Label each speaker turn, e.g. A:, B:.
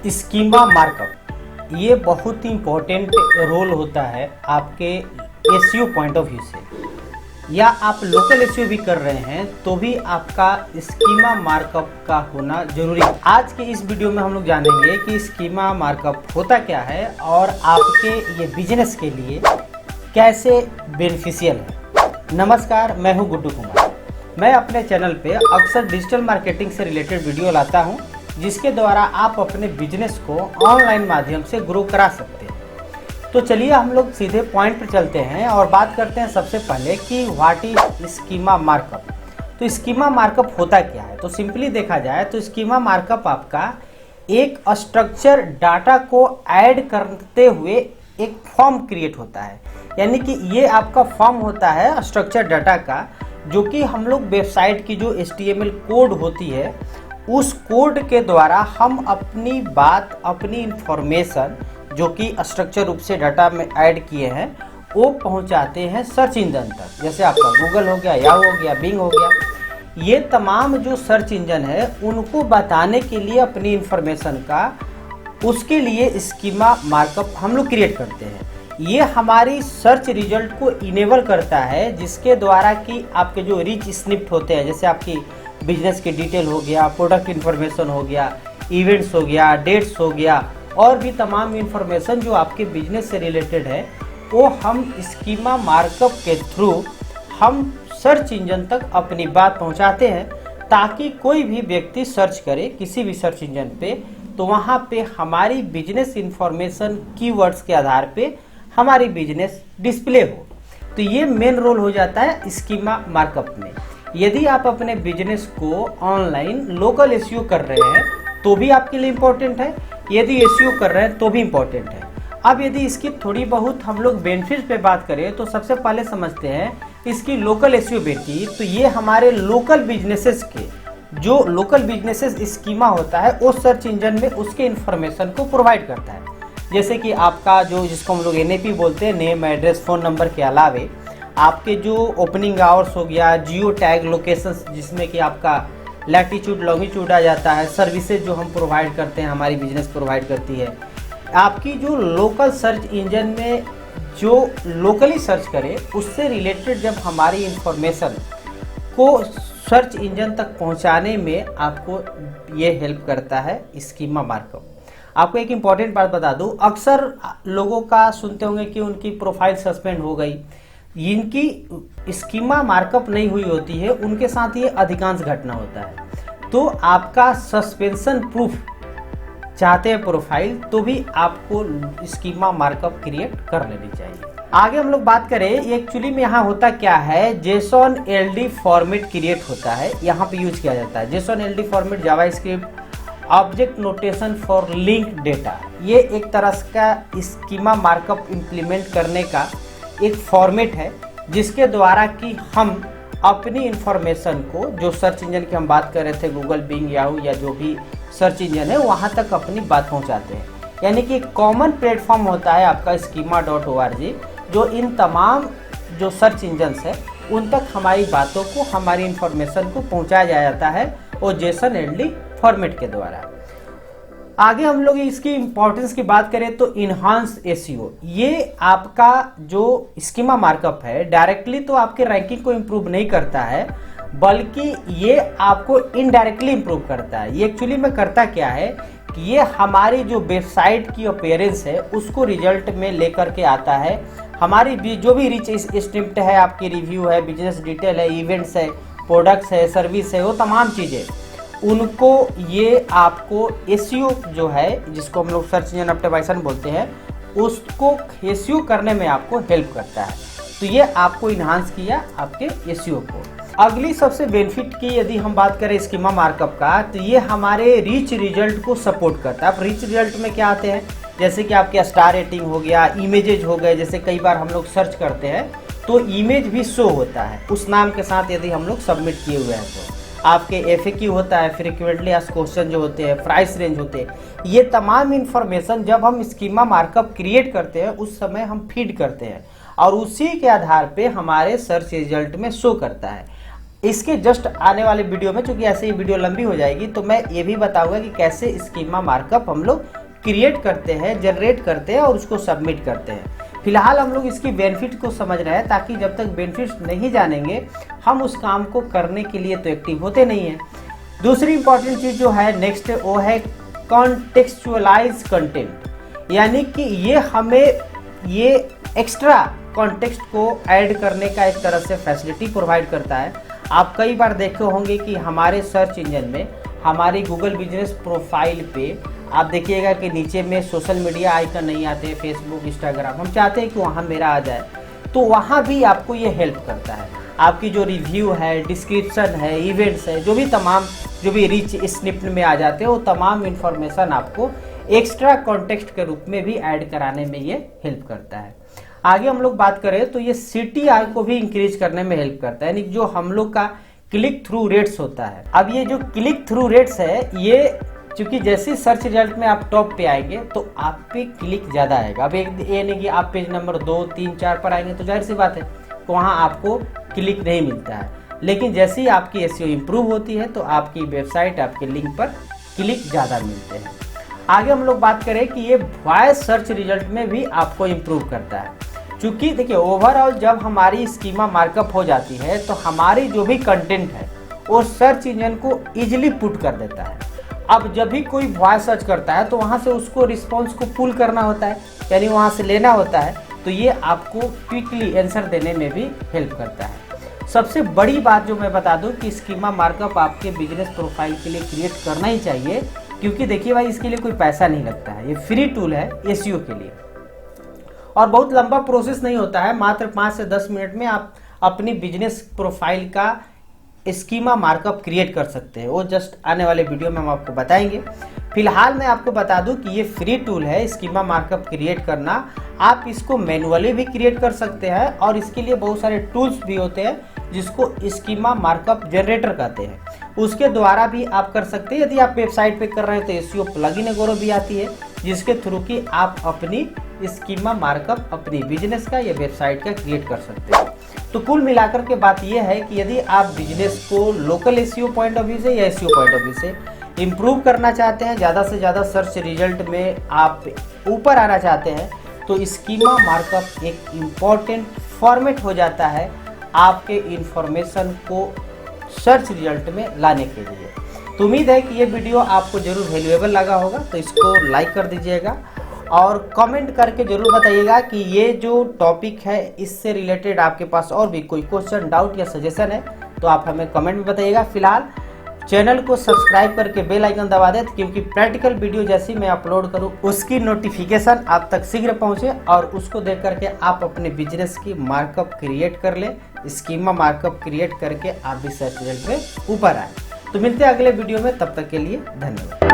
A: Schema markup ये बहुत ही important role होता है आपके एसईओ पॉइंट ऑफ व्यू से, या आप लोकल एसईओ भी कर रहे हैं तो भी आपका स्कीमा मार्कअप का होना जरूरी है। आज के इस वीडियो में हम लोग जानेंगे कि स्कीमा मार्कअप होता क्या है और आपके ये बिजनेस के लिए कैसे बेनिफिशियल है। नमस्कार, मैं हूं गुड्डू कुमार। मैं अपने चैनल पे अक्सर डिजिटल मार्केटिंग से रिलेटेड वीडियो लाता हूं जिसके द्वारा आप अपने बिजनेस को ऑनलाइन माध्यम से ग्रो करा सकते हैं। तो चलिए हम लोग सीधे पॉइंट पर चलते हैं और बात करते हैं सबसे पहले कि व्हाट इज स्कीमा मार्कअप। तो स्कीमा मार्कअप होता क्या है? तो सिंपली देखा जाए तो स्कीमा मार्कअप आपका एक स्ट्रक्चर डाटा को ऐड करते हुए एक फॉर्म क्रिएट होता है, यानी कि ये आपका फॉर्म होता है स्ट्रक्चर डाटा का, जो कि हम लोग वेबसाइट की जो HTML कोड होती है उस कोड के द्वारा हम अपनी बात, अपनी इंफॉर्मेशन जो कि स्ट्रक्चर रूप से डाटा में ऐड किए हैं वो पहुंचाते हैं सर्च इंजन तक। जैसे आपका गूगल हो गया, याहू हो गया, बिंग हो गया, ये तमाम जो सर्च इंजन है उनको बताने के लिए अपनी इंफॉर्मेशन का, उसके लिए स्कीमा मार्कअप हम लोग क्रिएट करते हैं। ये हमारी सर्च रिजल्ट को इनेबल करता है, जिसके द्वारा कि आपके जो रिच स्निप्ट होते हैं, जैसे आपकी बिजनेस की डिटेल हो गया, प्रोडक्ट इन्फॉर्मेशन हो गया, इवेंट्स हो गया, डेट्स हो गया, और भी तमाम इन्फॉर्मेशन जो आपके बिजनेस से रिलेटेड है वो हम स्कीमा मार्कअप के थ्रू हम सर्च इंजन तक अपनी बात पहुंचाते हैं, ताकि कोई भी व्यक्ति सर्च करे किसी भी सर्च इंजन पे तो वहाँ पे हमारी बिजनेस इन्फॉर्मेशन कीवर्ड्स के आधार पे हमारी बिजनेस डिस्प्ले हो। तो ये मेन रोल हो जाता है स्कीमा मार्कअप में। यदि आप अपने बिजनेस को ऑनलाइन लोकल एसईओ कर रहे हैं तो भी आपके लिए इम्पोर्टेंट है, यदि एसईओ कर रहे हैं तो भी इम्पोर्टेंट है। अब यदि इसकी थोड़ी बहुत हम लोग बेनिफिट पे बात करें तो सबसे पहले समझते हैं इसकी लोकल एसईओ बेनिफिट। तो ये हमारे लोकल बिजनेसेस के जो लोकल बिजनेसेस स्कीमा होता है वो सर्च इंजन में उसके इन्फॉर्मेशन को प्रोवाइड करता है। जैसे कि आपका जो जिसको हम लोग NAP बोलते हैं, नेम, एड्रेस, फ़ोन नंबर के अलावे आपके जो ओपनिंग आवर्स हो गया, जियो टैग लोकेशंस जिसमें कि आपका लैटिट्यूड लॉन्गिट्यूड आ जाता है, सर्विसेज जो हम प्रोवाइड करते हैं, हमारी बिजनेस प्रोवाइड करती है। आपकी जो लोकल सर्च इंजन में जो लोकली सर्च करे उससे रिलेटेड जब हमारी इंफॉर्मेशन को सर्च इंजन तक पहुंचाने में आपको ये हेल्प करता है स्कीमा मार्कअप। आपको एक इम्पॉर्टेंट बात बता दूं, अक्सर लोगों का सुनते होंगे कि उनकी प्रोफाइल सस्पेंड हो गई, इनकी स्कीमा मार्कअप नहीं हुई होती है, उनके साथ ये अधिकांश घटना होता है। तो आपका सस्पेंशन प्रूफ चाहते हैं प्रोफाइल तो भी आपको स्कीमा मार्कअप क्रिएट कर लेनी चाहिए। आगे हम लोग बात करें एक्चुअली में यहाँ होता क्या है, JSON LD फॉर्मेट क्रिएट होता है, यहाँ पे यूज किया जाता है। JSON LD format JavaScript object notation for link data, ये एक तरह का स्कीमा मार्कअप इम्प्लीमेंट करने का एक फॉर्मेट है, जिसके द्वारा कि हम अपनी इंफॉर्मेशन को, जो सर्च इंजन की हम बात कर रहे थे, गूगल, बिंग, याहू या जो भी सर्च इंजन है, वहाँ तक अपनी बात पहुँचाते हैं। यानी कि एक कॉमन प्लेटफॉर्म होता है आपका schema.org, जो इन तमाम जो सर्च इंजन्स है उन तक हमारी बातों को, हमारी इंफॉर्मेशन को पहुँचाया जाता है और JSON LD फॉर्मेट के द्वारा। आगे हम लोग इसकी इंपॉर्टेंस की बात करें तो इनहांस एसईओ, ये आपका जो स्कीमा मार्कअप है डायरेक्टली तो आपके रैंकिंग को इम्प्रूव नहीं करता है, बल्कि ये आपको इनडायरेक्टली इम्प्रूव करता है। ये एक्चुअली में करता क्या है कि ये हमारी जो वेबसाइट की अपीयरेंस है उसको रिजल्ट में लेकर के आता है। हमारी जो भी रिच स्निप्ट है, आपकी रिव्यू है, बिजनेस डिटेल है, इवेंट्स है, प्रोडक्ट्स है, सर्विस है, वो तमाम चीज़ें उनको ये आपको एसईओ जो है, जिसको हम लोग सर्च इंजन ऑप्टिमाइजेशन बोलते हैं, उसको एसईओ करने में आपको हेल्प करता है। तो ये आपको इन्हांस किया आपके एसईओ को। अगली सबसे बेनिफिट की यदि हम बात करें स्कीमा मार्कअप का, तो ये हमारे रिच रिजल्ट को सपोर्ट करता है। अब रिच रिजल्ट में क्या आते हैं, जैसे कि आपके स्टार रेटिंग हो गया, इमेजेज हो गए, जैसे कई बार हम लोग सर्च करते हैं तो इमेज भी शो होता है उस नाम के साथ यदि हम लोग सबमिट किए हुए हैं। तो आपके FAQ होता है, फ्रीक्वेंटली आस्क्ड क्वेश्चन जो होते हैं, प्राइस रेंज होते हैं, ये तमाम इन्फॉर्मेशन जब हम स्कीमा मार्कअप क्रिएट करते हैं उस समय हम फीड करते हैं और उसी के आधार पे हमारे सर्च रिजल्ट में शो करता है। इसके जस्ट आने वाले वीडियो में, चूंकि ऐसे ही वीडियो लंबी हो जाएगी, तो मैं ये भी बताऊंगा कि कैसे स्कीमा मार्कअप हम लोग क्रिएट करते हैं, जनरेट करते हैं और उसको सबमिट करते हैं। फिलहाल हम लोग इसकी बेनिफिट को समझ रहे हैं, ताकि जब तक बेनिफिट्स नहीं जानेंगे हम उस काम को करने के लिए तो एक्टिव होते नहीं हैं। दूसरी इंपॉर्टेंट चीज़ जो है नेक्स्ट, वो है कॉन्टेक्सचुअलाइज कंटेंट, यानी कि ये हमें ये एक्स्ट्रा कॉन्टेक्स्ट को ऐड करने का एक तरह से फैसिलिटी प्रोवाइड करता है। आप कई बार देखे होंगे कि हमारे सर्च इंजन में, हमारी गूगल बिजनेस प्रोफाइल पे आप देखिएगा कि नीचे में सोशल मीडिया आइकन नहीं आते, फेसबुक, इंस्टाग्राम, हम चाहते हैं कि वहाँ मेरा आ जाए, तो वहाँ भी आपको ये हेल्प करता है। आपकी जो रिव्यू है, डिस्क्रिप्शन है, इवेंट्स है, जो भी रिच स्निप्ट में आ जाते हैं, वो तमाम इन्फॉर्मेशन आपको एक्स्ट्रा कॉन्टेक्स्ट के रूप में भी ऐड कराने में ये हेल्प करता है। आगे हम लोग बात करें तो ये CTR को भी इंक्रीज करने में हेल्प करता है, यानी जो हम लोग का क्लिक थ्रू रेट्स होता है। अब ये जो क्लिक थ्रू रेट्स है, ये चूंकि जैसे सर्च रिजल्ट में आप टॉप पे आएंगे तो आप पे क्लिक ज़्यादा आएगा। अब ये नहीं कि आप पेज नंबर 2, 3, 4 पर आएंगे तो जाहिर सी बात है तो वहाँ आपको क्लिक नहीं मिलता है, लेकिन जैसे ही आपकी SEO इंप्रूव होती है तो आपकी वेबसाइट, आपके लिंक पर क्लिक ज़्यादा मिलते हैं। आगे हम लोग बात करें कि ये वॉइस सर्च रिजल्ट में भी आपको इम्प्रूव करता है, क्योंकि देखिए ओवरऑल जब हमारी स्कीमा मार्कअप हो जाती है तो हमारी जो भी कंटेंट है वो सर्च इंजन को ईजिली पुट कर देता है। अब जब भी कोई वॉइस सर्च करता है तो वहाँ से उसको रिस्पॉन्स को पुल करना होता है, यानी वहाँ से लेना होता है, तो ये आपको क्विकली आंसर देने में भी हेल्प करता है। सबसे बड़ी बात जो मैं बता दूं कि स्कीमा मार्कअप आपके बिजनेस प्रोफाइल के लिए क्रिएट करना ही चाहिए, क्योंकि देखिए भाई इसके लिए कोई पैसा नहीं लगता है, ये फ्री टूल है SEO के लिए और बहुत लंबा प्रोसेस नहीं होता है। मात्र 5 से 10 मिनट में आप अपनी बिजनेस प्रोफाइल का स्कीमा मार्कअप क्रिएट कर सकते हैं, वो जस्ट आने वाले वीडियो में हम आपको बताएंगे। फिलहाल मैं आपको बता दूं कि ये फ्री टूल है स्कीमा मार्कअप क्रिएट करना। आप इसको मैनुअली भी क्रिएट कर सकते हैं और इसके लिए बहुत सारे टूल्स भी होते हैं जिसको स्कीमा मार्कअप जनरेटर कहते हैं, उसके द्वारा भी आप कर सकते हैं। यदि आप वेबसाइट पे कर रहे हैं तो SEO प्लगइन एगोरो भी आती है, जिसके थ्रू की आप अपनी स्कीमा मार्कअप अपनी बिजनेस का या वेबसाइट का क्रिएट कर सकते हैं। तो कुल मिलाकर के बात यह है कि यदि आप बिजनेस को local SEO point of view से या SEO पॉइंट ऑफ व्यू से इम्प्रूव करना चाहते हैं, ज़्यादा से ज़्यादा सर्च रिजल्ट में आप ऊपर आना चाहते हैं, तो स्कीमा मार्कअप एक इम्पॉर्टेंट फॉर्मेट हो जाता है आपके इंफॉर्मेशन को सर्च रिजल्ट में लाने के लिए। तो उम्मीद है कि ये वीडियो आपको जरूर वैल्यूएबल लगा होगा, तो इसको लाइक कर दीजिएगा और कमेंट करके जरूर बताइएगा कि ये जो टॉपिक है इससे रिलेटेड आपके पास और भी कोई क्वेश्चन, डाउट या सजेशन है तो आप हमें कमेंट में बताइएगा। फिलहाल चैनल को सब्सक्राइब करके बेल आइकन दबा दें, क्योंकि प्रैक्टिकल वीडियो जैसी मैं अपलोड करूं उसकी नोटिफिकेशन आप तक शीघ्र पहुंचे और उसको देख करके आप अपने बिजनेस की मार्कअप क्रिएट कर लें, स्कीमा मार्कअप क्रिएट करके आप भी सर्च रिजल्ट में ऊपर आए। तो मिलते हैं अगले वीडियो में, तब तक के लिए धन्यवाद।